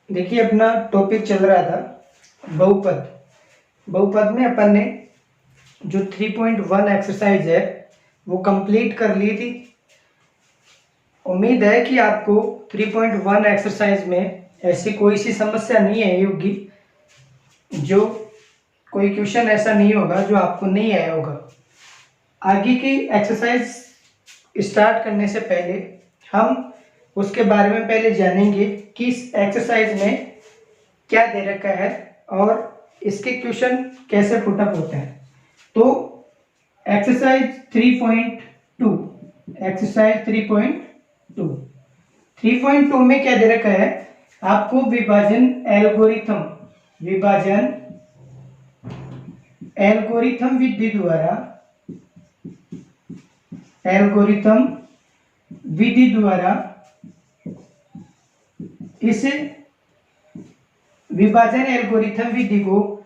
देखिए अपना टॉपिक चल रहा था बहुपद। बहुपद में अपन ने जो 3.1 एक्सरसाइज है वो कंप्लीट कर ली थी। उम्मीद है कि आपको 3.1 एक्सरसाइज में ऐसी कोई सी समस्या नहीं आई होगी, जो कोई क्वेश्चन ऐसा नहीं होगा जो आपको नहीं आया होगा। आगे की एक्सरसाइज स्टार्ट करने से पहले हम उसके बारे में पहले जानेंगे कि इस एक्सरसाइज में क्या दे रखा है और इसके क्वेश्चन कैसे पुट अप होते हैं। तो एक्सरसाइज 3.2 3.2 में क्या दे रखा है, आपको विभाजन एल्गोरिथम विधि द्वारा इस विभाजन एल्गोरिथम विधि को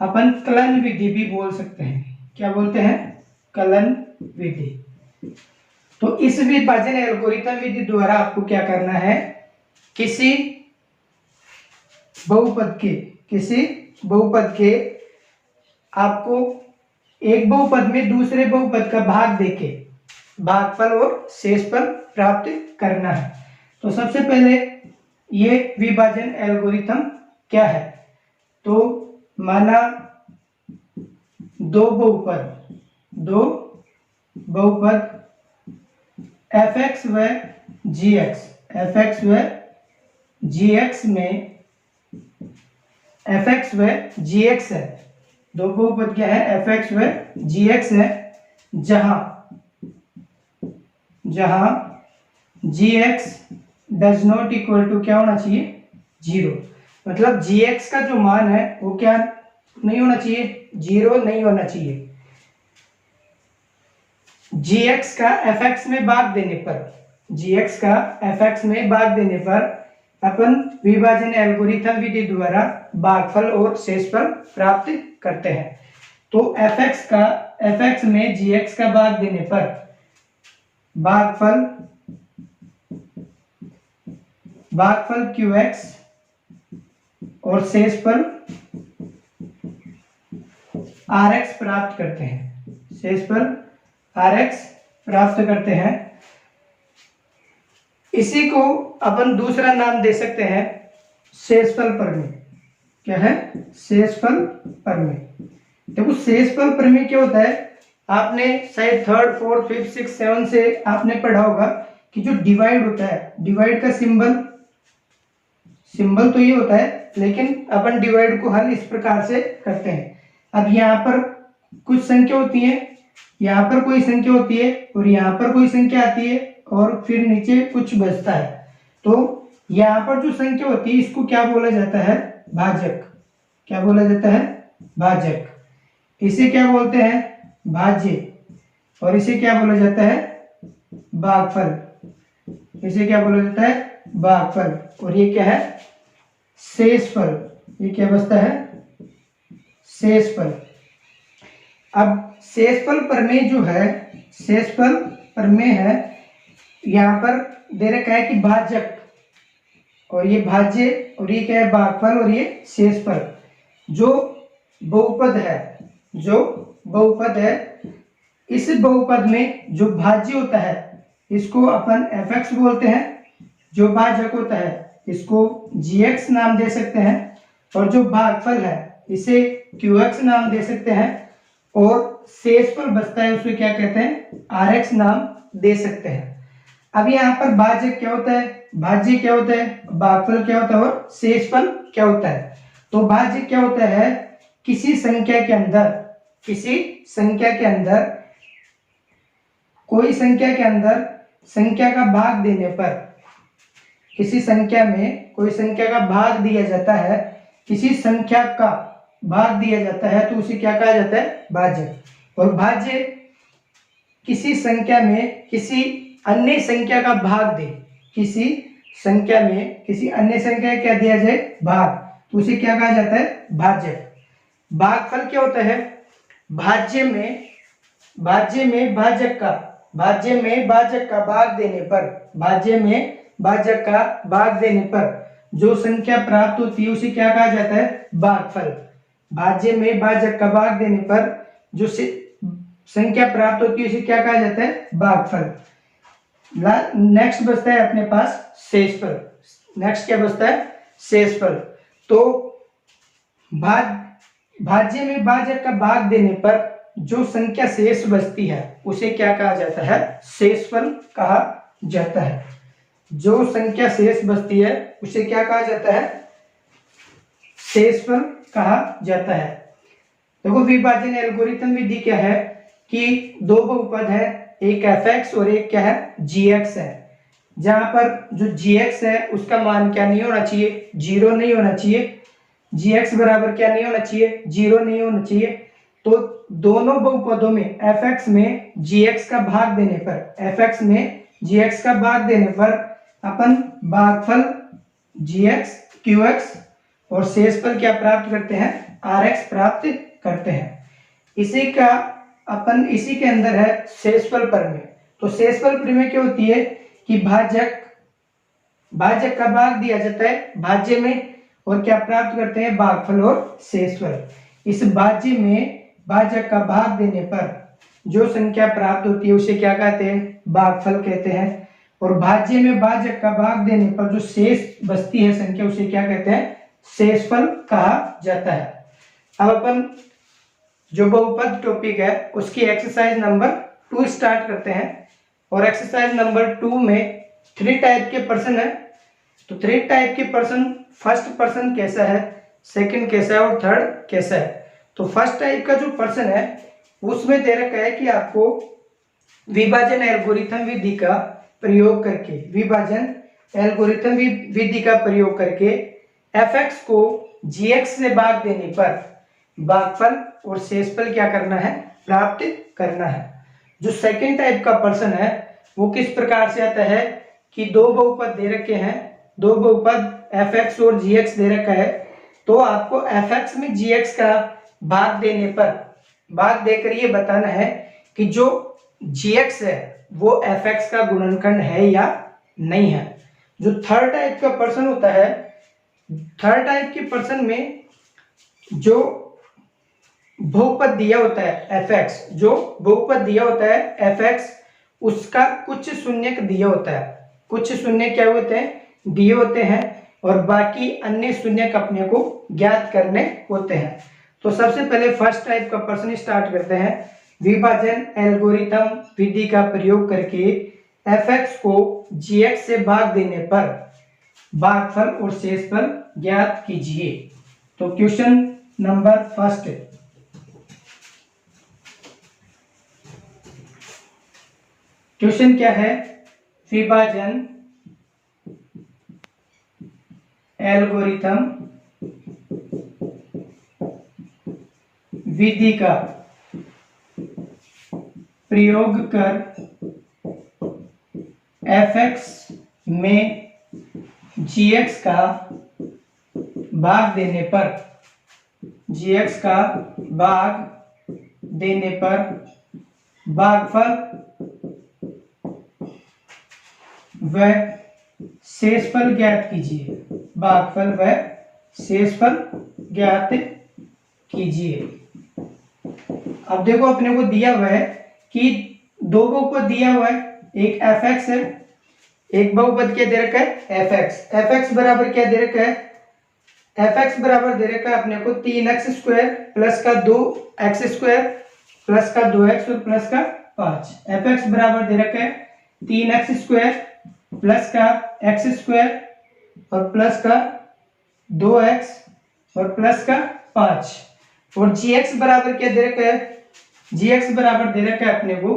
अपन कलन विधि भी बोल सकते हैं। क्या बोलते हैं? कलन विधि। तो इस विभाजन एल्गोरिथम विधि द्वारा आपको क्या करना है, किसी बहुपद के आपको एक बहुपद में दूसरे बहुपद का भाग देके भागफल और शेषफल प्राप्त करना है। तो सबसे पहले ये विभाजन एल्गोरिथम क्या है, तो माना दो बहुपद fx व gx है। दो बहुपद क्या है? fx व gx है, जहां gx does not equal to क्या होना चाहिए? 0। मतलब gx का जो मान है वो क्या नहीं होना चाहिए? 0 नहीं होना चाहिए। gx का fx में भाग देने पर अपन विभाजन एल्गोरिथम विधि द्वारा भागफल और शेषफल प्राप्त करते हैं। तो fx में gx का भाग देने पर भागफल qx और शेषफल rx प्राप्त करते हैं। इसी को अपन दूसरा नाम दे सकते हैं शेषफल प्रमेय। क्या है? शेषफल प्रमेय। देखो शेषफल प्रमेय क्या होता है, आपने शायद 3rd 4th 5th 6th 7th से आपने पढ़ा होगा कि जो डिवाइड होता है, डिवाइड का सिंबल तो ये होता है, लेकिन अपन डिवाइड को हल इस प्रकार से करते हैं। अब यहाँ पर कुछ संख्या होती है, यहाँ पर कोई संख्या होती है और यहाँ पर कोई संख्या आती है और फिर नीचे कुछ बचता है। तो यहाँ पर जो संख्या होती है इसको क्या बोला जाता है? भाजक। क्या बोला जाता है? भाजक। इसे क्या बोलते हैं? भाज्य। और इसे क्या बोला जाता है? भागफल। इसे क्या बोला जाता है? भागफल। और ये क्या है? शेषफल। ये क्या बचता है? शेषफल। अब शेषफल प्रमेय है, यहाँ पर दे रखा है कि भाजक, और ये भाज्य, और ये क्या है? भागफल, और ये शेषफल। जो बहुपद है इस बहुपद में जो भाज्य होता है इसको अपन fx बोलते हैं, जो भाजक होता है इसको gx नाम दे सकते हैं, और जो भागफल है इसे qx नाम दे सकते हैं, और शेषफल बचता है उसे क्या कहते हैं? rx नाम दे सकते हैं। अब यहाँ पर भाजक क्या होता है, भाज्य क्या होता है, भागफल क्या होता है और शेषफल क्या होता है? तो भाज्य क्या होता है, किसी संख्या के अंदर कोई संख्या के अंदर संख्या का भाग देने पर, किसी संख्या में कोई संख्या का भाग दिया जाता है, किसी संख्या का भाग दिया जाता है तो उसे क्या कहा जाता है? भाजक। और भाज्य किसी संख्या में किसी अन्य संख्या का भाग दे, किसी संख्या में किसी अन्य संख्या क्या दिया जाए? भाग, तो उसे क्या कहा जाता है? भाजक। भागफल क्या होता है, भाज्य में भाजक का भाग देने पर जो संख्या प्राप्त होती है उसे क्या कहा जाता है? भागफल। भाज्य में भाजक का भाग देने पर जो संख्या प्राप्त होती है उसे क्या कहा जाता है? भागफल। नेक्स्ट बचता है अपने पास शेषफल। नेक्स्ट क्या बचता है? शेषफल। तो भाज्य में भाजक का भाग देने पर जो संख्या शेष बचती है उसे क्या कहा जाता है? शेषफल कहा जाता है। जो संख्या शेष बचती है उसे क्या कहा जाता है? शेषफल कहा जाता है। देखो विभाजन एल्गोरिथम विधि क्या है कि दो बहुपद है, एक fx और एक क्या है? gx है। जहां पर जो gx है उसका मान क्या नहीं होना चाहिए? 0 नहीं होना चाहिए। gx बराबर क्या नहीं होना चाहिए? 0 नहीं होना चाहिए। तो दोनों बहुपदों में fx में gx का भाग देने पर, fx में gx का भाग देने पर अपन भागफल gx qx और शेषफल क्या प्राप्त करते हैं? rx प्राप्त करते हैं। इसी का अपन इसी के अंदर है शेषफल प्रमेय। तो शेषफल प्रमेय क्या होती है कि भाजक का भाग दिया जाता है भाज्य में और क्या प्राप्त करते हैं? भागफल और शेषफल। इस भाज्य में भाजक का भाग देने पर जो संख्या प्राप्त होती है उसे क्या कहते हैं? भागफल कहते हैं। और भाज्य में भाजक का भाग देने पर जो शेष बचती है संख्या उसे क्या कहते हैं? शेषफल कहा जाता है। अब अपन जो बहुपद टॉपिक है उसकी एक्सरसाइज नंबर 2 स्टार्ट करते हैं। और एक्सरसाइज नंबर 2 में 3 टाइप के पर्सन है। तो 3 टाइप के पर्सन, फर्स्ट पर्सन कैसा है, सेकंड कैसा है और थर्ड कैसा है। तो फर्स्ट टाइप का जो पर्सन है उसमें दे रखा है कि आपको विभाजन एल्गोरिथम विधि का प्रयोग करके, विभाजन एल्गोरिथम विधि का प्रयोग करके fx को gx से भाग देने पर भागफल और शेषफल क्या करना है? प्राप्त करना है। जो सेकंड टाइप का पर्सन है वो किस प्रकार से आता है कि दो बहुपद दे रखे हैं, दो बहुपद fx और gx दे रखा है। तो आपको fx में gx का भाग देने पर, भाग देकर ये बताना है कि जो gx है वो fx का गुणनखंड है या नहीं है। जो थर्ड टाइप का पर्सन होता है, थर्ड टाइप के पर्सन में जो बहुपद दिया होता है fx, जो बहुपद दिया होता है fx उसका कुछ शून्यक दिया होता है। कुछ शून्य क्या होते हैं? दिए होते हैं और बाकी अन्य शून्यक अपने को ज्ञात करने होते हैं। तो सबसे पहले फर्स्ट टाइप का प्रश्न स्टार्ट करते हैं। विभाजन एल्गोरिथम विधि का प्रयोग करके fx को gx से भाग देने पर भागफल और शेषफल ज्ञात कीजिए। तो क्वेश्चन नंबर फर्स्ट, क्वेश्चन क्या है? विभाजन एल्गोरिथम विधि का प्रयोग कर fx में gx का भाग देने पर, gx का भाग देने पर भागफल व शेषफल ज्ञात कीजिए। भागफल व शेषफल ज्ञात कीजिए। अब देखो अपने को दिया हुआ है कि दो बहुपद दिया हुआ है, एक fx है, एक बहुपद क्या दे रखा है? fx। fx बराबर क्या दे रखा है? fx बराबर दे रखा है अपने को 3x स्क्वायर प्लस का 2x स्क्वायर प्लस का 2x और प्लस का 5। fx बराबर दे रखा है 3x स्क्वायर प्लस का x स्क्वायर और प्लस का 2x और प्लस का 5। और gx बराबर क्या दे रखा है? gx बराबर दे रखा है अपने को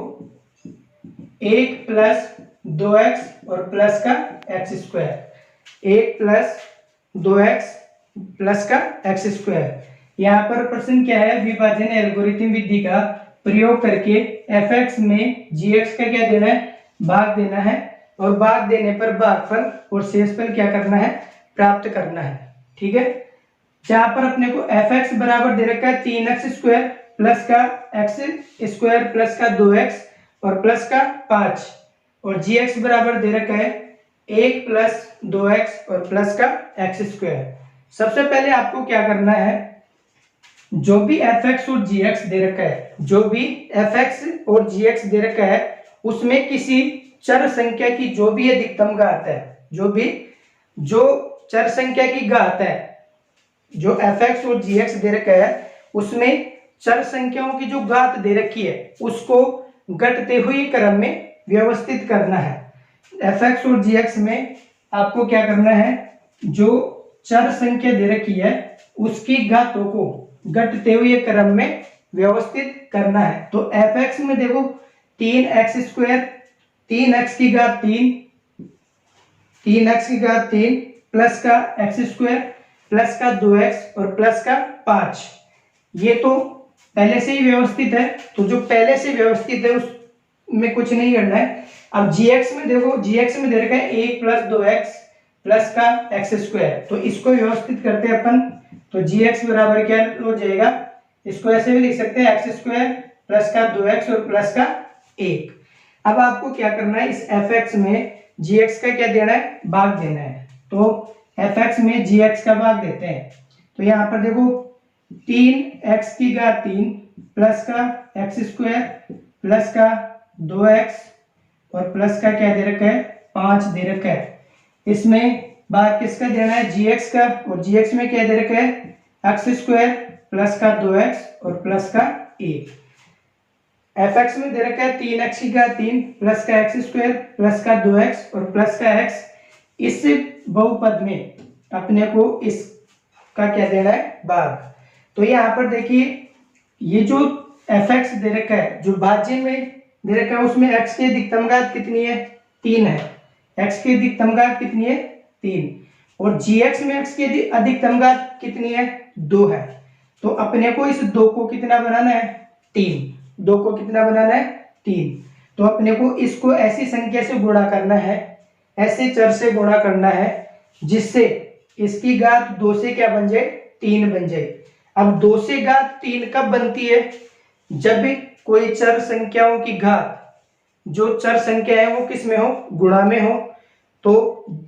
1 प्लस 2x और प्लस का x square, 1 plus 2x plus का x स्क्वायर। यहाँ पर प्रश्न क्या है? विभाजन एल्गोरिथम विधि का प्रयोग करके fx में gx का क्या देना है? भाग देना है और भाग देने पर भागफल और शेषफल क्या करना है? प्राप्त करना है। ठीक है, जहां पर अपने को fx बराबर दे रखा है 3x स्क्वायर प्लस का x स्क्वायर प्लस का 2x और प्लस का 5 और gx बराबर दे रखा है 1 प्लस 2x और प्लस का एक्स स्क्वायर। सबसे पहले आपको क्या करना है, जो भी fx और gx दे रखा है, जो भी fx और gx दे रखा है, उसमें किसी चर संख्या की जो भी अधिकतम घात है, जो चर संख्या की घात है, जो fx और gx दे रखा है, उसमें चर संख्याओं की जो घात दे रखी है उसको घटते हुए क्रम में व्यवस्थित करना है। fx और gx में आपको क्या करना है, जो चर संख्या दे रखी है उसकी घातों को घटते हुए क्रम में व्यवस्थित करना है। तो fx में देखो 3x स्क्वायर, 3x की घात 3, 3x की घात 3 प्लस का एक्स स्क्वायर प्लस का 2x और प्लस का 5, ये तो पहले से ही व्यवस्थित है। तो जो पहले से व्यवस्थित है उसमें कुछ नहीं करना है। अब gx में देखो, gx में दे रखा है 1 प्लस 2x प्लस का एक्स स्क्वायर, तो इसको व्यवस्थित करते हैं अपन। तो gx बराबर क्या हो जाएगा, इसको ऐसे भी लिख सकते हैं एक्स स्क्वायर प्लस का 2x और प्लस का 1। अब आपको क्या करना है, इस fx में gx का क्या देना है, भाग देना है। तो fx में gx का भाग देते हैं। तो यहाँ पर देखो 3x की घात 3 प्लस का एक्स स्क्वायर प्लस का 2x और प्लस का क्या दे रखा है, 5 दे रखा है। इसमें भाग किसका देना है, gx का, और gx में क्या दे रखा है, एक्स स्क्वायर प्लस का 2x और प्लस का 1। fx में दे रखा है 3x की घात 3 प्लस का एक्स स्क्वायर प्लस का 2x और प्लस का x। इस बहुपद में अपने को इसका क्या देना है, भाग। तो यहाँ पर देखिए, ये जो fx दे रखा है, जो भाज्य में दे रखा है, उसमें x की अधिकतम घात कितनी है, 3 है। x की अधिकतम घात कितनी है, 3, और gx में x की अधिकतम घात कितनी है, 2 है। तो अपने को इस 2 को कितना बनाना है, 3, 2 को कितना बनाना है, 3। तो अपने को इसको ऐसी संख्या से गुणा करना है, ऐसे चर से गुणा करना है जिससे इसकी घात 2 से क्या बन जाए, 3 बन जाए। अब 2 से घात 3 कब बनती है, जब भी कोई चर संख्याओं की घात, जो चर संख्या है वो किस में हो, गुणा में हो, तो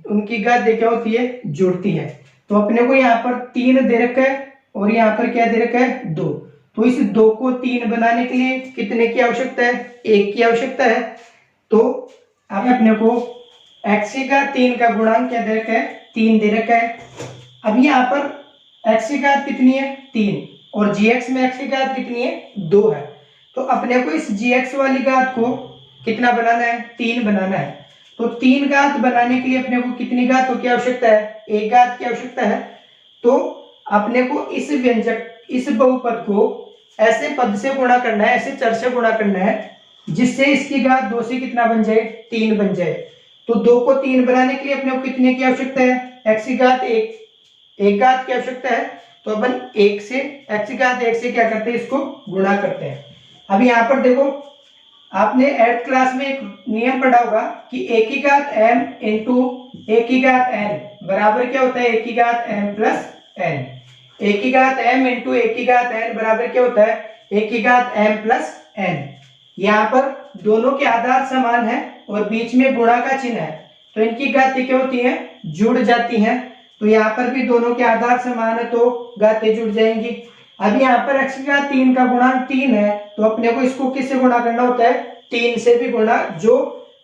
उनकी घात क्या होती है, जुड़ती है। तो अपने को यहाँ पर 3 दे रखा है और यहाँ पर क्या दे रखा है, 2। तो इस 2 को 3 बनाने के लिए कितने की आवश्यकता है, 1 की आवश्यकता है। तो अब अपने को x की घात 3 का गुणांक क्या दे रखा है, 3 दे रखा है। अब यहाँ पर x की घात कितनी है, 3, और gx में x की घात कितनी है, 2 है। तो अपने को इस gx वाली घात को कितना बनाना है, 3 बनाना है। तो 3 घात बनाने के लिए अपने को कितनी घातों की आवश्यकता है, 1 घात की आवश्यकता है। तो अपने को इस व्यंजक, इस बहुपद को ऐसे पद से गुणा करना है, ऐसे चर से गुणा करना है जिससे इसकी घात 2 से कितना बन जाए, 3 बन जाए। तो 2 को 3 बनाने के लिए अपने को कितने की आवश्यकता है, x की घात 1 घात की आवश्यकता है। तो अपन 1 से x की घात 1 से क्या करते हैं, इसको गुणा करते हैं। अब यहाँ पर देखो, आपने 8th क्लास में एक नियम पढ़ा होगा कि a की घात m इंटू a की घात n बराबर क्या होता है, a की घात m प्लस n। a की घात m इंटू a की घात n बराबर क्या होता है, a की घात m प्लस n। यहाँ पर दोनों के आधार समान है और बीच में गुणा का चिन्ह है, तो इनकी घातें क्या होती हैं, जुड़ जाती हैं। तो यहाँ पर भी दोनों के आधार समान है तो घातें जुड़ जाएंगी। अब यहाँ पर x की घात 3 का गुणांक 3 है, तो अपने को इसको किससे गुणा करना होता है, 3 से भी गुणा, जो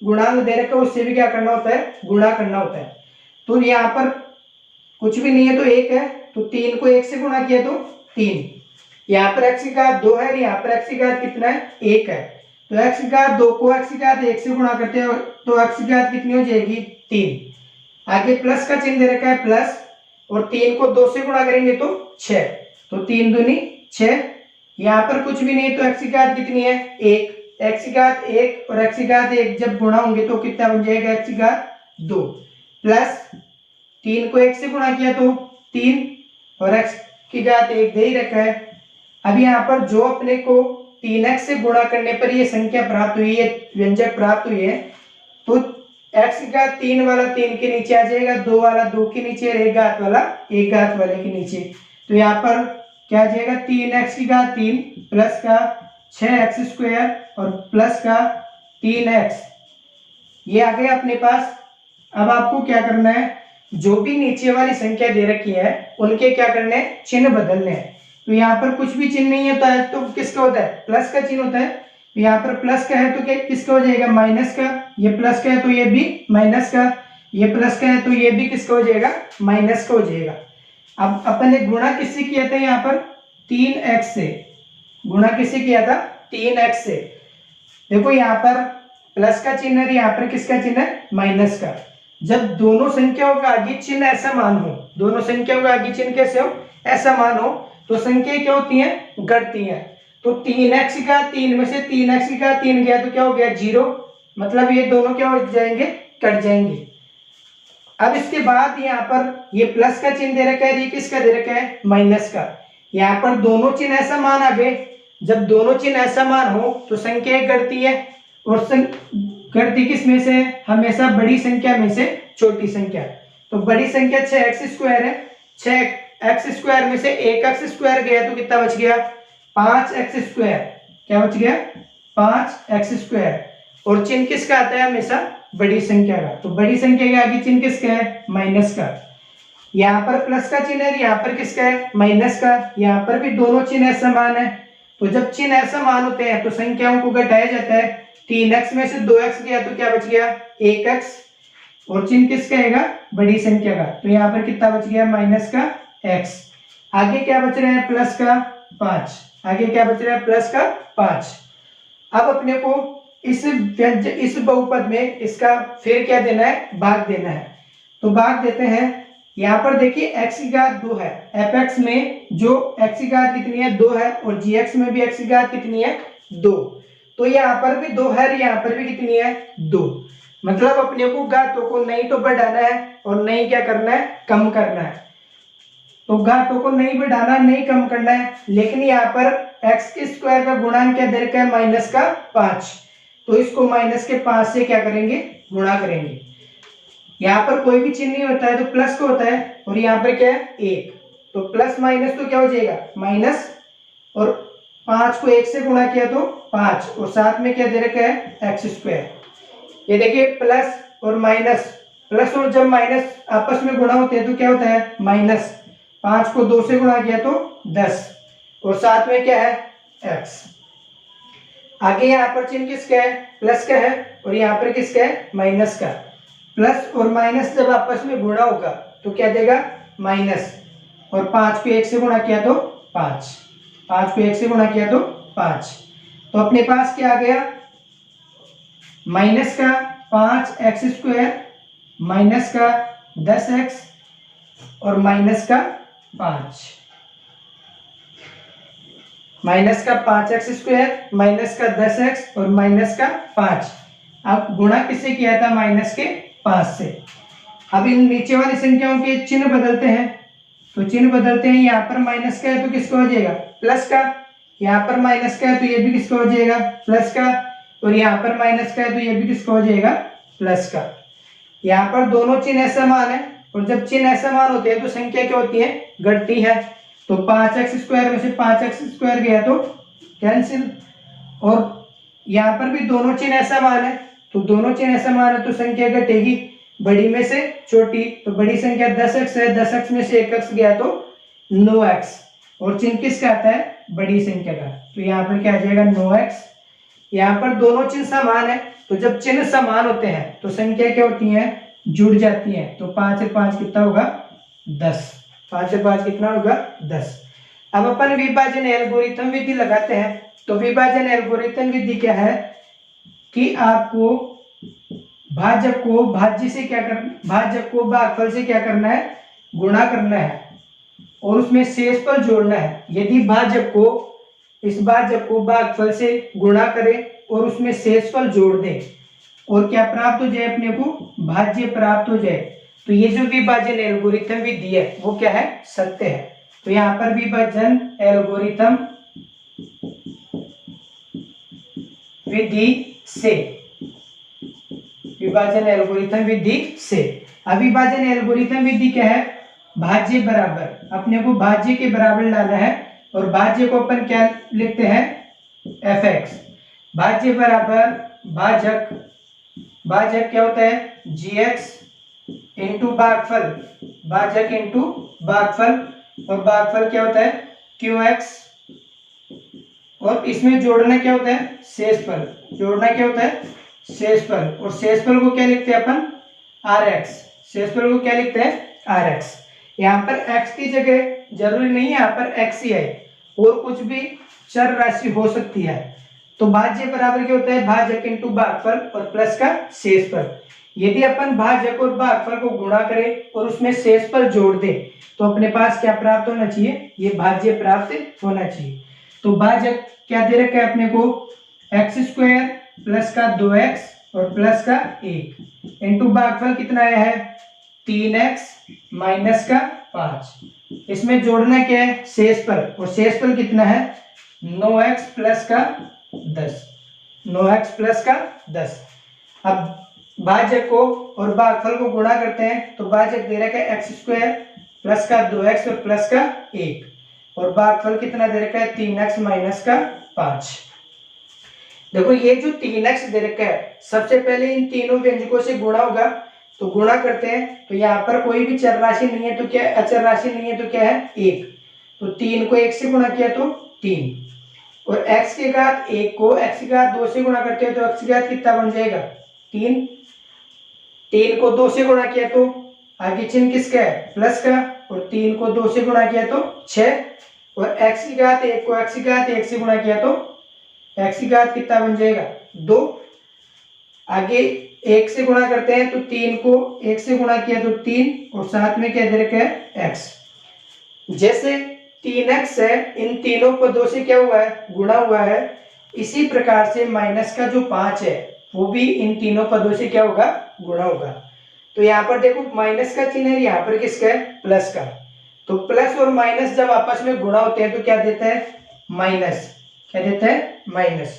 गुणांक दे रखा है उससे भी क्या करना होता है, गुणा करना होता है। तो यहाँ पर कुछ भी नहीं है तो 1 है, तो 3 को 1 से गुणा किया तो 3। यहाँ पर x की घात 2 है, यहाँ पर x की घात कितना है, 1 है। तो x की घात 2 को x की घात 1 से गुणा करते हो तो x की घात कितनी हो जाएगी, 3। आगे प्लस का चिन्ह दे रखा है प्लस, और 3 को 2 से गुणा करेंगे तो 6, तो 3 दूनी 6। यहाँ पर कुछ भी नहीं, तो x की घात कितनी है, 1। x की घात 1 और x की घात 1 जब गुणा होंगे तो कितना बन जाएगा, x की घात 2 प्लस 3 को 1 से गुणा किया तो 3 और x की घात 1 दे ही रखा है। अब यहाँ पर जो अपने को 3x से गुणा करने पर ये संख्या प्राप्त हुई है, व्यंजक प्राप्त हुई है, तो x की घात 3 वाला 3 के नीचे आ जाएगा, 2 वाला 2 के नीचे और 1 घात वाला 1 घात वाले के नीचे। तो यहाँ पर क्या आ जाएगा, 3x की घात 3 प्लस का 6x स्क्वायर और प्लस का 3x, ये आ गया अपने पास। अब आपको क्या करना है, जो भी नीचे वाली संख्या दे रखी है उनके क्या करने हैं, चिन्ह बदलने हैं। तो यहाँ पर कुछ भी चिन्ह नहीं है तो किसका होता है, प्लस का चिन्ह होता है। तो यहाँ पर प्लस का है तो क्या किसका हो जाएगा, माइनस का। ये प्लस का है तो ये भी माइनस का, ये प्लस का है तो ये भी किसका हो जाएगा, माइनस का हो जाएगा। अब अपन ने गुणा किससे किया था, यहाँ पर 3x से गुणा किससे किया था, 3x से। देखो यहाँ पर प्लस का चिन्ह है, यहाँ पर किसका चिन्ह है, माइनस का। जब दोनों संख्याओं का आगे चिन्ह ऐसा मान हो, दोनों संख्याओं का आगे चिन्ह कैसे हो, ऐसा मान हो, तो संख्या क्या होती है, घटती है। तो 3x का 3 में से 3x का 3 गया तो क्या हो गया, 0। मतलब ये दोनों क्या हो जाएंगे, कट जाएंगे। अब इसके बाद यहाँ पर ये प्लस का चिन्ह दे रखा है, ये किसका दे रखा है, माइनस का। यहाँ पर दोनों चिन्ह ऐसा मान आ गए। जब दोनों चिन्ह ऐसा मान हो तो संख्या घटती है, और घटती किस में से, हमेशा बड़ी संख्या में से छोटी संख्या। तो बड़ी संख्या 6x² है, 6x² में से 1x² गया तो कितना बच गया, 5x²। क्या बच गया, 5x²। और चिन्ह किसका आता है, हमेशा बड़ी संख्या का। तो बड़ी संख्या के आगे चिन्ह किसका है, माइनस का। यहाँ पर प्लस का चिन्ह है, यहाँ पर किसका है, माइनस का। यहाँ पर भी दोनों चिन्ह समान है। तो जब चिन्ह असमान होते हैं तो संख्याओं को घटाया जाता है। 3x में से 2x गया तो क्या बच गया, 1x। और चिन्ह किसका आएगा, बड़ी संख्या का। तो यहाँ पर कितना बच गया, माइनस का x। आगे क्या बच रहा है, प्लस का 5। आगे क्या बच रहा है, प्लस का 5। अब अपने को इस बहुपद में इसका फिर क्या देना है, भाग देना है। तो भाग देते हैं। यहाँ पर देखिए x की घात 2 है, fx में जो x की घात कितनी है, 2 है, और gx में भी x की घात कितनी है, 2। तो यहाँ पर भी 2 है, यहाँ पर भी कितनी है, 2। मतलब अपने को घातों को नहीं तो बढ़ाना है और नहीं क्या करना है, कम करना है। तो घातों को नहीं बढ़ाना, नहीं कम करना है। लेकिन यहाँ पर x² का गुणांक क्या दे रखा है, माइनस का 5। तो इसको माइनस के 5 से क्या करेंगे, गुणा करेंगे। यहाँ पर कोई भी चिन्ह नहीं होता है तो प्लस को होता है, और यहाँ पर क्या है, 1। तो प्लस माइनस तो क्या हो जाएगा, माइनस। और 5 को 1 से गुणा किया तो 5, और साथ में क्या दे रखा है, x²। ये देखिए प्लस और माइनस, प्लस और जब माइनस आपस में गुणा होते हैं तो क्या होता है, माइनस। 5 को 2 से गुणा किया तो 10, और साथ में क्या है, x। आगे यहाँ पर चिन्ह किसका है, प्लस का है, और यहाँ पर किसका है, माइनस का। प्लस और माइनस जब आपस में गुणा होगा तो क्या देगा, माइनस। और 5 को 1 से गुणा किया तो 5, 5 को 1 से गुणा किया तो 5। तो अपने पास क्या आ गया, माइनस का 5x², माइनस का 10x, और माइनस का 5। माइनस का 5x², माइनस का 10x, और माइनस का 5। अब गुणा किससे किया था, माइनस के 5 से। अब इन नीचे वाली संख्याओं के चिन्ह बदलते हैं। तो चिन्ह बदलते हैं, यहाँ पर माइनस का है तो किसका हो जाएगा, प्लस का। यहाँ पर माइनस का है तो ये भी किसका हो जाएगा, प्लस का। और यहाँ पर माइनस का है तो ये भी किसका हो जाएगा, प्लस का। यहाँ पर दोनों चिन्ह समान है, और जब चिन्ह समान होते हैं तो संख्या क्या होती है, घटती है। तो 5x² में से 5x² गया तो कैंसिल। और यहाँ पर भी दोनों चिन्ह समान है, तो दोनों चिन्ह समान है तो संख्या घटेगी, बड़ी में से छोटी। तो बड़ी संख्या 10x है, 10x में से 1x गया तो 9x। और चिन्ह किसका आता है, बड़ी संख्या का। तो यहाँ पर क्या आ जाएगा, 9x। यहाँ पर दोनों चिन्ह समान है, तो जब चिन्ह समान होते हैं तो संख्या क्या होती है, जुड़ जाती है। तो 5 से 5 कितना होगा, 10। 5 से 5 कितना होगा, 10। अब अपन विभाजन एल्गोरिथम विधि लगाते हैं। तो विभाजन एल्गोरिथम विधि क्या है कि आपको भाजक को भाज्य से क्या करना, भाजक को भागफल से क्या करना है, गुणा करना है, और उसमें शेषफल जोड़ना है। यदि भाजक को, इस भाजक को भागफल से गुणा करें और उसमें शेषफल जोड़ दें, और क्या प्राप्त हो जाए, अपने को भाज्य प्राप्त हो जाए, तो ये जो विभाजन एल्गोरिथम विधि है वो क्या है, सत्य है। तो यहाँ पर विभाजन एल्गोरिथम विधि से, विभाजन एल्गोरिथम विधि से। अविभाजन एल्गोरिथम विधि क्या है, भाज्य बराबर, अपने को भाज्य के बराबर लाना है, और भाज्य को अपन क्या लिखते हैं, fx। भाज्य बराबर भाजक, भाजक क्या होता है, gx इंटू भागफल, भाजक इंटू भागफल, और भागफल क्या होता है क्यू एक्स, और इसमें जोड़ना क्या होता है शेषफल, जोड़ना क्या होता है शेषफल, और शेषफल को क्या लिखते हैं अपन आर एक्स, शेषफल को क्या लिखते हैं आर एक्स। यहाँ पर x की जगह जरूरी नहीं है यहाँ पर x ही है, और कुछ भी चर राशि हो सकती है। तो भाज्य बराबर क्या होता है भाजक इंटू भागफल और प्लस का शेषफल। यदि अपन भाजक और भागफल को गुणा करें और उसमें शेषफल जोड़ दे तो अपने पास क्या प्राप्त होना चाहिए, ये भाज्य प्राप्त होना चाहिए। तो भाजक क्या दे रखा है अपने को एक्स स्क्वायर प्लस का 2x और प्लस का 1 इंटू भागफल कितना आया है 3x माइनस का 5। इसमें जोड़ना क्या है शेषफल, और शेषफल कितना है 9x प्लस का 10, 9x प्लस का 10। अब भाजक को और भागफल को गुणा करते हैं तो भाजक दे रखा है एक्स स्क्वायर प्लस का 2x और प्लस का 1, और भागफल कितना दे रखा है 3x माइनस का 5। देखो ये जो 3x दे रखा है सबसे पहले इन तीनों व्यंजकों से गुणा होगा, तो गुणा करते हैं तो यहाँ पर कोई भी चर राशि नहीं है तो क्या अचर राशि नहीं है तो क्या है 1, तो 3 को 1 से गुणा किया तो 3, और x के घात 1 को x के घात 2 से गुणा करते हैं तो x के घात कितना बन जाएगा 3, 3 को 2 से गुणा किया तो आगे चिन्ह किसका है प्लस का, और 3 को 2 से गुणा किया तो 6, और x की घात 1 को x की घात 1 से गुणा किया तो x की घात कितना बन जाएगा 2, आगे 1 से गुणा करते हैं तो 3 को 1 से गुणा किया तो 3, और साथ में क्या दे रखा है x। जैसे 3x है इन तीनों पदों से क्या हुआ है गुणा हुआ है, इसी प्रकार से माइनस का जो 5 है वो भी इन तीनों पदों से क्या होगा गुणा होगा। तो यहाँ पर देखो माइनस का चिन्ह है, यहाँ पर किसका है प्लस का, तो प्लस और माइनस जब आपस में गुणा होते हैं तो क्या देता है माइनस, क्या देता है माइनस।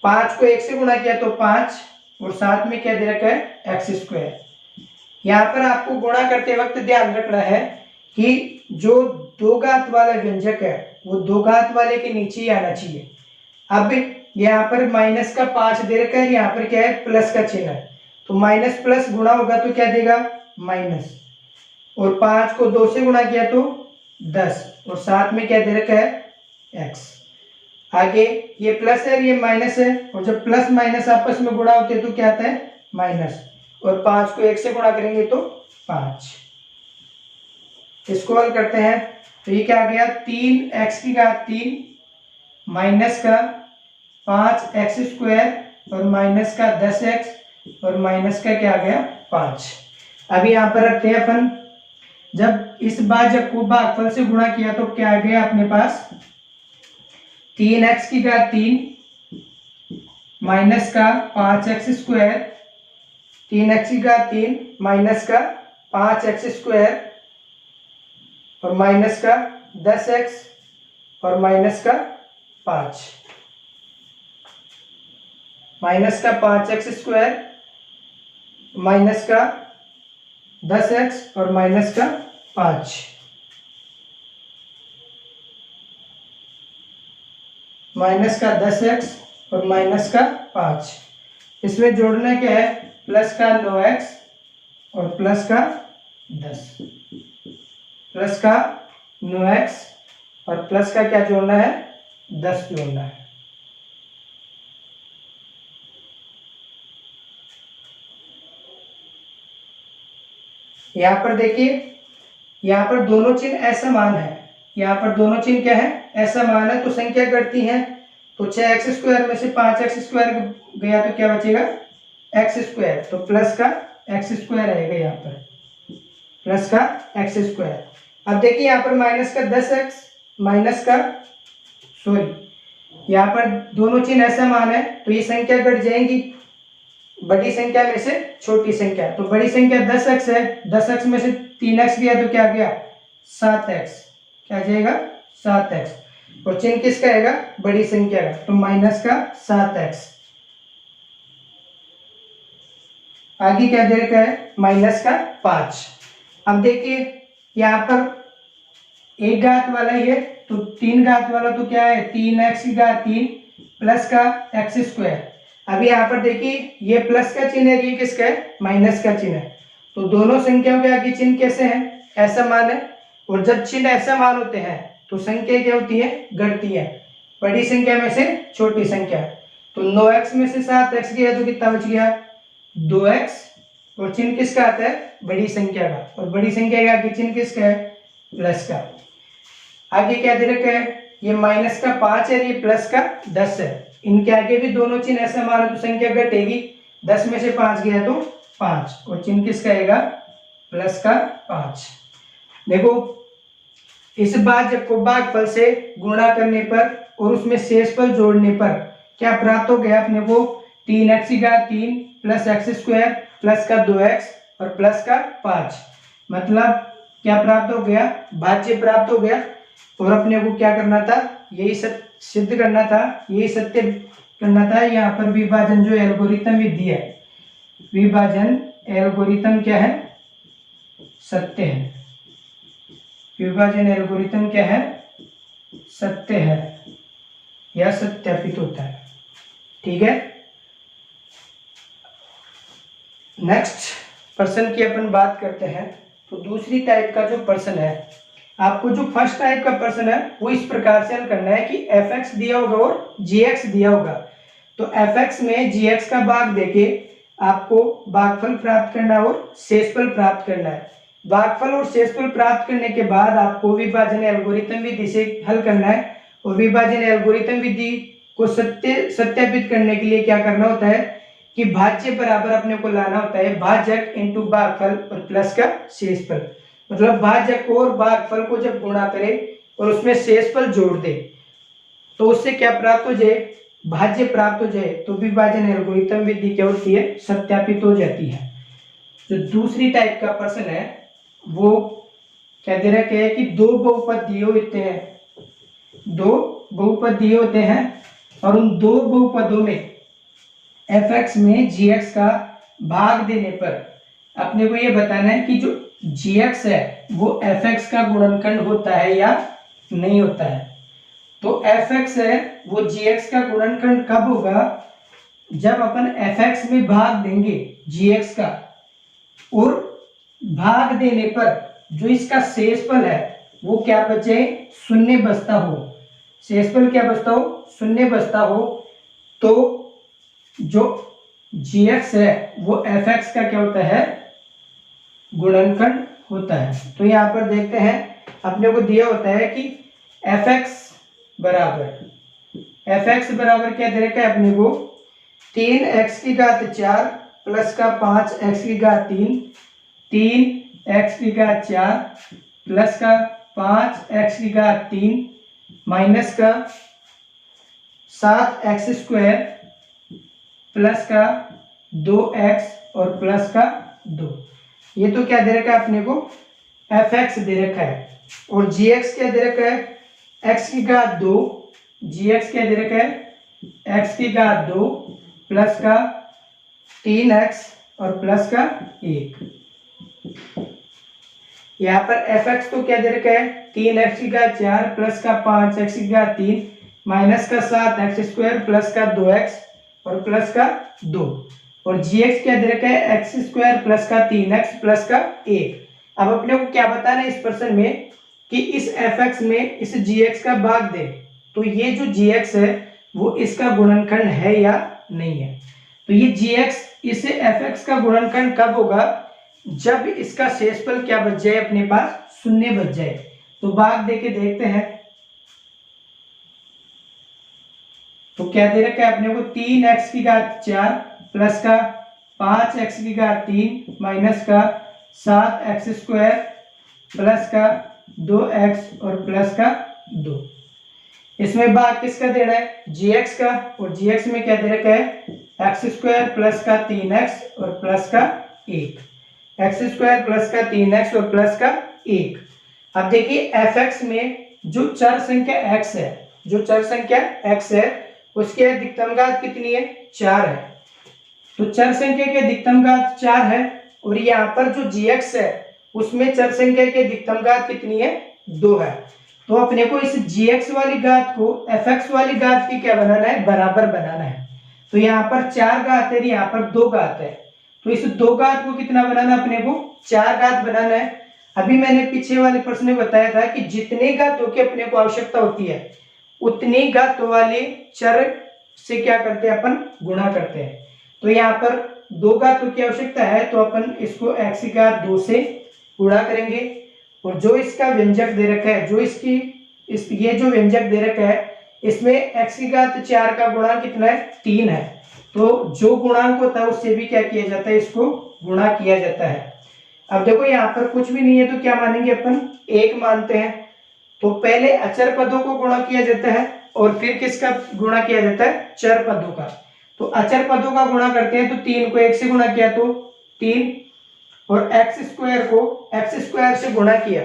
5 को 1 से गुणा किया तो 5, और साथ में क्या दे रखा है एक्स स्क्वायर। यहाँ पर आपको गुणा करते वक्त ध्यान रखना है कि जो दो घात वाला व्यंजक है वो दो घात वाले के नीचे ही आना चाहिए। अब यहाँ पर माइनस का 5 दे रखा है, यहाँ पर क्या है प्लस का चिन्ह है, तो माइनस प्लस गुणा होगा तो क्या देगा माइनस, और 5 को 2 से गुणा किया तो 10, और साथ में क्या दे रखा है x। आगे ये प्लस है ये माइनस है, और जब प्लस माइनस आपस में गुणा होते हैं तो क्या आता है माइनस, और 5 को 1 से गुणा करेंगे तो 5। इसको हल करते हैं तो ये क्या आ गया 3x की घात 3 माइनस का 5x स्क्वायर और माइनस का 10x और माइनस का क्या आ गया 5। अभी यहाँ पर रखते हैं अपन, जब इस भाजक को भागफल से गुणा किया तो क्या आ गया अपने पास 3x की घात 3 माइनस का 5x स्क्वायर, 3x की घात 3 माइनस का 5x स्क्वायर और माइनस का 10x और माइनस का 5, माइनस का 5x स्क्वायर माइनस का 10x और माइनस का 5, माइनस का 10x और माइनस का 5। इसमें जोड़ना क्या है प्लस का 9x और प्लस का 10, प्लस का 9x और प्लस का क्या जोड़ना है 10 जोड़ना है। यहाँ पर देखिए यहाँ पर दोनों चिन्ह असमान है, यहाँ पर दोनों चिन्ह क्या है असमान है, तो संख्या घटती है, तो 6x स्क्वायर में से 5x स्क्वायर गया तो क्या बचेगा x स्क्वायर, तो प्लस का x स्क्वायर आएगा यहाँ पर, प्लस का x स्क्वायर। अब देखिए यहाँ पर माइनस का 10x माइनस का यहाँ पर दोनों चिन्ह असमान है तो ये संख्या घट जाएंगी, बड़ी संख्या में से छोटी संख्या, तो बड़ी संख्या 10x है, 10x में से 3x गया तो क्या गया 7x, क्या जाएगा 7x, और चिन्ह किसका आएगा बड़ी संख्या का, तो माइनस का 7x। आगे क्या दे रखा है माइनस का 5। अब देखिए यहाँ पर एक घात वाला ही है तो 3 घात वाला तो क्या है 3x की घात 3 प्लस का x स्क्वायर। अब यहाँ पर देखिए ये प्लस का चिन्ह है, ये किसका है माइनस का चिन्ह है, तो दोनों संख्याओं के आगे चिन्ह कैसे हैं, असमान है, और जब चिन्ह असमान होते हैं तो संख्या क्या होती है, घटती है, बड़ी संख्या में से छोटी संख्या। तो 9x में से 7x गया तो कितना बच गया, 2x, और चिन्ह किसका आता है, बड़ी संख्या का, और बड़ी संख्या के आगे चिन्ह किसका है, प्लस का। आगे क्या दे रखा है, ये माइनस का 5 है, ये प्लस का 10 है, इनके आगे भी दोनों चिन्ह असमान है तो संख्या घटेगी, 10 में से 5 गया तो 5, और चिन्ह किसका आएगा, प्लस का 5। देखो इस भाजक को भागफल से गुणा करने पर और उसमें शेषफल जोड़ने पर क्या प्राप्त हो गया अपने को, 3x की घात 3 प्लस एक्स स्क्वायर प्लस का 2x और प्लस का 5, मतलब क्या प्राप्त हो गया, भाज्य प्राप्त हो गया। और अपने को क्या करना था, यही सिद्ध करना था, यही सत्य करना था। यहाँ पर विभाजन जो एल्गोरिथम विधि है, विभाजन एल्गोरिथम क्या है, सत्य है, विभाजन एल्गोरिथम क्या है, सत्य है या सत्यापित होता है, ठीक है। नेक्स्ट प्रश्न की अपन बात करते हैं। तो दूसरी टाइप का जो प्रश्न है, आपको जो फर्स्ट टाइप का प्रश्न है वो इस प्रकार से हल करना है कि fx दिया होगा और gx दिया होगा, तो fx में gx का भाग देके आपको भागफल प्राप्त करना है और शेषफल प्राप्त करना है। भागफल और शेषफल प्राप्त करने के बाद आपको विभाजन एल्गोरिथम विधि से हल करना है, और विभाजन एल्गोरिथम विधि को सत्यापित करने के लिए क्या करना होता है कि भाज्य बराबर अपने को लाना होता है भाजक इंटू भागफल और प्लस का शेषफल, मतलब भाजक और भागफल को जब गुणा करे और उसमें शेषफल जोड़ दे तो उससे क्या प्राप्त हो जाए, भाज्य प्राप्त हो जाए, तो विभाजन एल्गोरिथम विधि क्या होती है, सत्यापित हो जाती है। जो दूसरी टाइप का प्रश्न है वो क्या दे रखा है कि दो बहुपद दिए होते हैं, दो बहुपद दिए होते हैं और उन दो बहुपदों में fx में gx का भाग देने पर अपने को ये बताना है कि जो gx है वो fx का गुणनखंड होता है या नहीं होता है। तो fx है वो gx का गुणनखंड कब होगा, जब अपन fx में भाग देंगे gx का और भाग देने पर जो इसका शेषफल है वो क्या बचे, शून्य बचता हो, शेषफल क्या बचता हो, शून्य बचता हो, तो जो gx है वो fx का क्या होता है, गुणनखंड होता है। तो यहाँ पर देखते हैं अपने को दिया होता है कि fx बराबर क्या दे रखा है अपने को, 3x की घात 4 प्लस का 5x की घात 3, 3x की घात 4 प्लस का 5x की घात 3 माइनस का 7x स्क्वायर प्लस का 2x और प्लस का 2। ये तो क्या दे रखा है अपने को, fx दे रखा है, और gx क्या दे रखा है, x की घात 2, gx क्या दे रखा है, x की घात 2 प्लस का 3x और प्लस का 1। यहाँ पर fx तो क्या दे रखा है, 3x की घात 4 प्लस का 5x की घात 3 माइनस का 7x स्क्वायर प्लस का 2x और प्लस का 2, और gx क्या दे रखा है, x स्क्वायर प्लस का 3x प्लस का 1। अब अपने को क्या बताना है इस प्रश्न में कि इस fx में इस gx का भाग दे, तो ये जो gx है वो इसका गुणनखंड है या नहीं है। तो ये gx इस fx का गुणनखंड कब होगा, जब इसका शेषफल क्या बच जाए अपने पास, शून्य बच जाए। तो भाग देके देखते हैं, तो क्या दे रखा है अपने को, 3x की घात 4 प्लस का 5x की घात 3 माइनस का 7x स्क्वायर प्लस का 2x और प्लस का 2। इसमें भाग किसका देना है, gx का, और gx में क्या दे रखा है, x स्क्वायर प्लस का 3x और प्लस का 1, x स्क्वायर प्लस का 3x और प्लस का 1। अब देखिए fx में जो चर संख्या x है, जो चर संख्या x है उसकी अधिकतम घात कितनी है, 4 है। तो चर संख्या की अधिकतम घात 4 है, और यहाँ पर जो gx है उसमें चर संख्या की अधिकतम घात कितनी है, 2 है। तो अपने को इस gx वाली घात को fx वाली घात की क्या बनाना है, बराबर बनाना है। तो यहाँ पर 4 घात है, यहाँ पर 2 घात है, तो इस 2 घात को कितना बनाना अपने को 4 घात बनाना है। अभी मैंने पीछे वाले प्रश्न में बताया था कि जितने घातों की अपने को आवश्यकता होती है उतनी घातों वाले चर से क्या करते हैं अपन गुणा करते हैं। तो यहाँ पर 2 घातों की आवश्यकता है तो अपन इसको x की घात 2 से गुणा करेंगे और जो इसका व्यंजक दे रखा है जो ये जो व्यंजक दे रखा है इसमें x की घात 4 का गुणांक कितना है 3 है। तो जो गुणांक होता है उससे भी क्या किया जाता है इसको गुणा किया जाता है। अब देखो यहाँ पर कुछ भी नहीं है तो क्या मानेंगे अपन 1 मानते हैं। तो पहले अचर पदों को गुणा किया जाता है और फिर किसका गुणा किया जाता है चर पदों का। तो अचर पदों का गुणा करते हैं तो 3 को 1 से गुणा किया तो 3 और x स्क्वायर को x स्क्वायर से गुणा किया।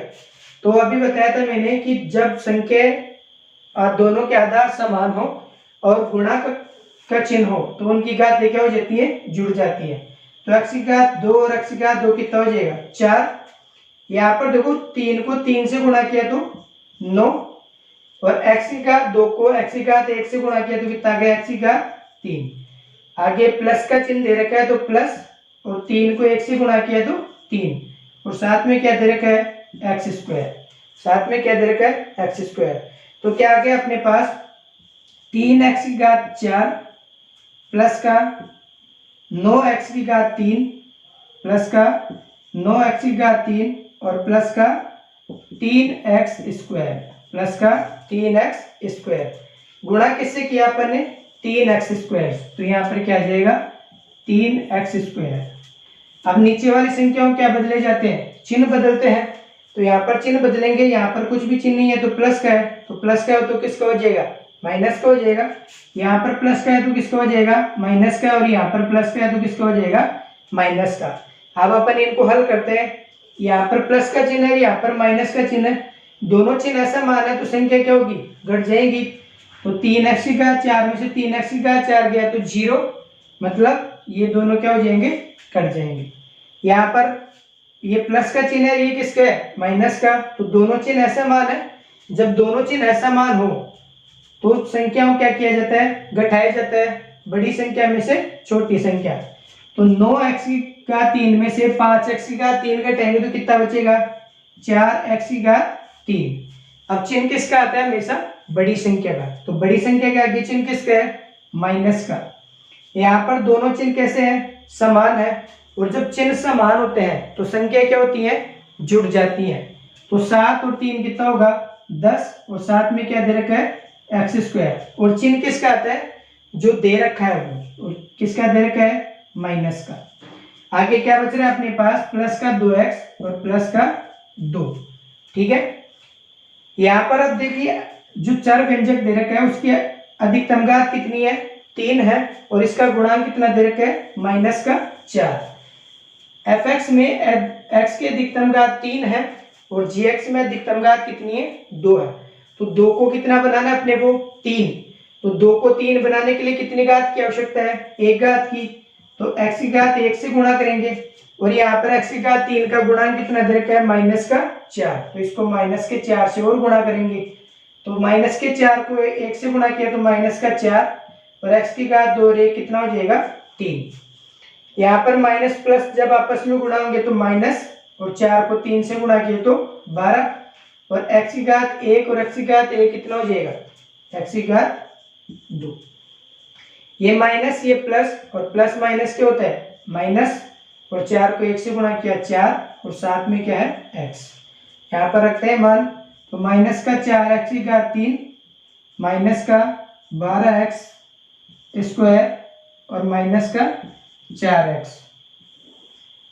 तो अभी बताया था मैंने कि जब संख्या दोनों के आधार समान हो और गुणा का चिन्ह हो तो उनकी घात क्या हो जाती है जुड़ जाती है। तो x की घात 2 और x की घात 2 कितना हो जाएगा 4। यहाँ पर देखो 3 को 3 से गुणा किया तो 9 और x की घात 2 को x की घात 1 से गुणा किया तो कितना आ गया x की घात 3। आगे प्लस का चिन्ह दे रखा है तो प्लस और 3 को 1 से गुणा किया तो 3 और साथ में क्या दे रखा है एक्स स्क्वायर। साथ में क्या दे रखा है एक्स स्क्वायर। तो क्या आ गया अपने पास 3x की घात 4 प्लस का 9x की घात 3 प्लस का 9x की घात 3 और प्लस का 3x स्क्वायर प्लस का 3x स्क्वायर। गुणा किससे किया अपन ने 3x स्क्वायर। तो यहाँ पर क्या आ जाएगा 3x स्क्वायर। अब नीचे वाली संख्याओं क्या बदले जाते हैं चिन्ह बदलते हैं। तो यहाँ पर चिन्ह बदलेंगे यहाँ पर कुछ भी चिन्ह नहीं है तो प्लस का है तो प्लस का है तो किसका हो जाएगा माइनस का हो जाएगा। यहाँ पर प्लस का है तो किसका हो जाएगा माइनस का और यहाँ पर प्लस का है तो किसका हो जाएगा माइनस का। अब अपन इनको हल करते हैं। यहाँ पर प्लस का चिन्ह है यहाँ पर माइनस का चिन्ह है दोनों चिन्ह ऐसा मान है तो संख्या क्या होगी घट जाएगी। तो 3x की घात 4 में से 3x की घात 4 गया तो 0 मतलब ये दोनों क्या हो जाएंगे कट जाएंगे। यहाँ पर ये प्लस का चिन्ह है ये किसका है माइनस का। तो दोनों चिन्ह ऐसा मान है जब दोनों चिन्ह ऐसा मान हो तो संख्याओं क्या किया जाता है घटाया जाता है बड़ी संख्या में से छोटी संख्या। तो 9x की घात 3 में से 5x की घात 3 घटाएंगे तो कितना बचेगा 4x की घात 3। अब चिन्ह किसका आता है हमेशा बड़ी संख्या का। तो बड़ी संख्या के आगे चिन्ह किसका है माइनस का। यहाँ पर दोनों चिन्ह कैसे हैं समान है और जब चिन्ह समान होते हैं तो संख्या क्या होती है जुड़ जाती है। तो 7 और 3 कितना होगा 10 और साथ में क्या दे रखा है एक्स स्क्वायर और चिन्ह किसका आता है जो दे रखा है वो किसका दे रखा है माइनस का। आगे क्या बच रहा है अपने पास प्लस का 2x और प्लस का 2। ठीक है। यहाँ पर अब देखिए जो चर व्यंजक दे रखा है उसकी अधिकतम घात कितनी है 3 है और इसका गुणांक कितना दे रखा है माइनस का 4। fx में x की अधिकतम घात 3 है और gx में अधिकतम घात कितनी है 2 है। तो 2 को कितना बनाना है अपने को 3। तो 2 को 3 बनाने के लिए कितनी घात की आवश्यकता है 1 घात की। तो x की घात 1 से गुणा करेंगे और यहाँ पर x की घात 3 का गुणांक कितना दे रखा है माइनस का 4। तो इसको माइनस के 4 से और गुणा करेंगे। तो माइनस के 4 को 1 से गुणा किया तो माइनस का 4 और x की घात 2 और 1 कितना हो जाएगा 3। यहाँ पर माइनस प्लस जब आपस में गुणा होंगे तो माइनस और 4 को 3 से गुणा किए तो 12 और x की घात 1 और x की घात 1 कितना हो जाएगा x की घात 2। ये माइनस ये प्लस और प्लस माइनस क्या होता है माइनस और 4 को 1 से गुणा किया 4 और साथ में क्या है x। यहाँ पर रखते हैं मान। तो माइनस का 4x की घात 3 माइनस का 12x स्क्वायर और माइनस का 4x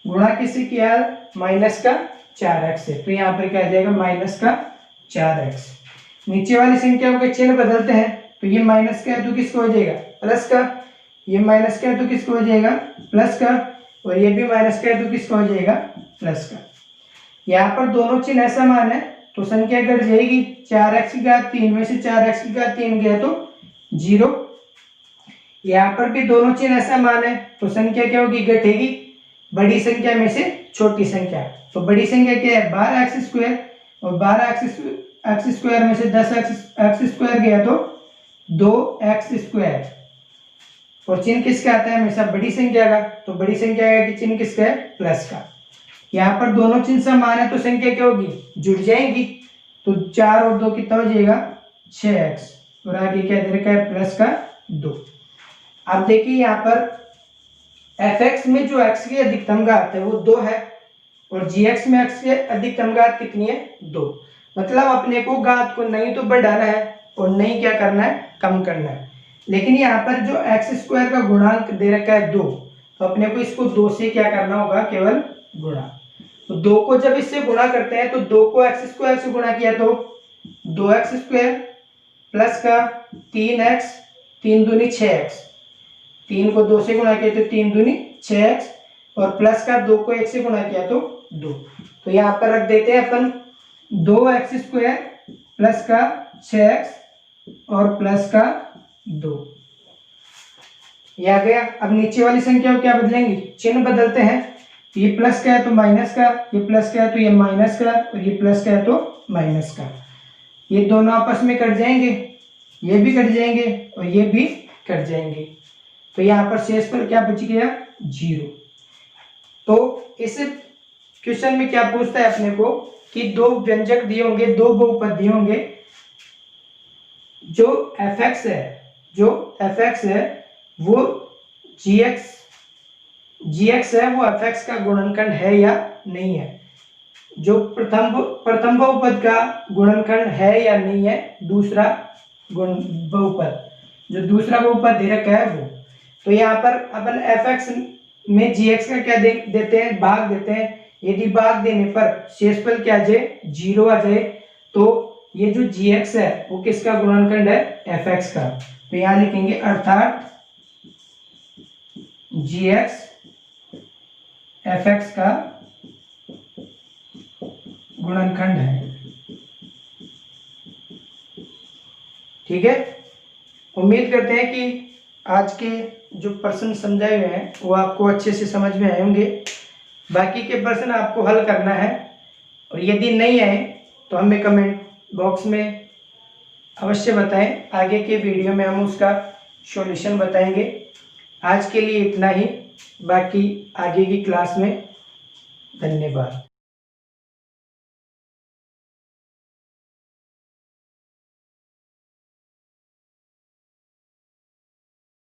गुणा किससे किया माइनस का 4x से। तो यहाँ पर क्या आ जाएगा माइनस का 4x। नीचे वाली संख्याओं के चिन्ह बदलते हैं। तो ये माइनस का है तो किसको हो जाएगा प्लस का। ये माइनस का है तो किसको हो जाएगा प्लस का और ये भी माइनस का है तो किसको हो जाएगा प्लस का। यहाँ पर दोनों चिन्ह ऐसा मान है तो संख्या घट जाएगी। 4x की घात 3 में से 4x की घात 3 गया तो 0। यहाँ पर भी दोनों चिन्ह ऐसा मान है तो संख्या क्या होगी घटेगी बड़ी संख्या में से छोटी संख्या। तो बड़ी संख्या क्या है 12x स्क्वायर और 12x स्क्वायर में से 10x स्क्वायर गया तो 2x स्क्वायर और चिन्ह किसका आता है हमेशा बड़ी संख्या का, तो बड़ी संख्या का कि चिन्ह किसका है प्लस का। यहाँ पर दोनों चिन्ह समान है तो संख्या क्या होगी जुड़ जाएंगी, तो 4 और 2 कितना हो जाएगा 6x और आगे क्या दे रखा है प्लस का 2। अब देखिए यहाँ पर fx में जो x की अधिकतम घात है वो 2 है और gx में x की अधिकतम घात कितनी है 2। मतलब अपने को घात को नहीं तो बढ़ाना है और नहीं क्या करना है कम करना है। लेकिन यहाँ पर जो एक्स स्क्वायर का गुणांक दे रखा है 2, तो अपने को इसको 2 से क्या करना होगा केवल गुणा। तो 2 को जब इससे गुणा करते हैं तो 2 को एक्स स्क्वायर से गुणा किया तो 2x स्क्वायर प्लस का 3x 3 दूनी 6x, 3 को 2 से गुणा किया तो 3 दूनी 6x और प्लस का 2 को 1 से गुणा किया तो 2। तो यहाँ पर रख देते हैं अपन 2x स्क्वायर प्लस का 6x और प्लस का 2। ये आ गया। अब नीचे वाली संख्या को क्या बदलेंगे चिन्ह बदलते हैं, ये प्लस का है तो माइनस का, ये प्लस का है तो ये माइनस का और ये प्लस का है तो माइनस का। ये दोनों आपस में कट जाएंगे, ये भी कट जाएंगे और ये भी कट जाएंगे। तो यहाँ पर शेष पर क्या बच गया 0। तो इस क्वेश्चन में क्या पूछता है अपने को कि दो व्यंजक दिए होंगे, दो बहुपद दिए होंगे, जो fx है वो gx है वो fx का गुणनखंड है या नहीं है। जो प्रथम बहुपद का गुणनखंड है या नहीं है, दूसरा बहुपद जो दूसरा बहुपद दे रखा है वो। तो यहाँ पर अपन fx में gx का क्या देते हैं भाग देते हैं। यदि भाग देने पर शेषफल क्या आ जाए 0 आ जाए, तो ये जो gx है वो किसका गुणनखंड है fx का। तो यहाँ लिखेंगे अर्थात gx fx का गुणनखंड है। ठीक है, उम्मीद करते हैं कि आज के जो प्रश्न समझाए हुए हैं वो आपको अच्छे से समझ में आए होंगे। बाकी के प्रश्न आपको हल करना है और यदि नहीं आए तो हमें कमेंट बॉक्स में अवश्य बताएं। आगे के वीडियो में हम उसका सॉल्यूशन बताएंगे। आज के लिए इतना ही, बाकी आगे की क्लास में। धन्यवाद।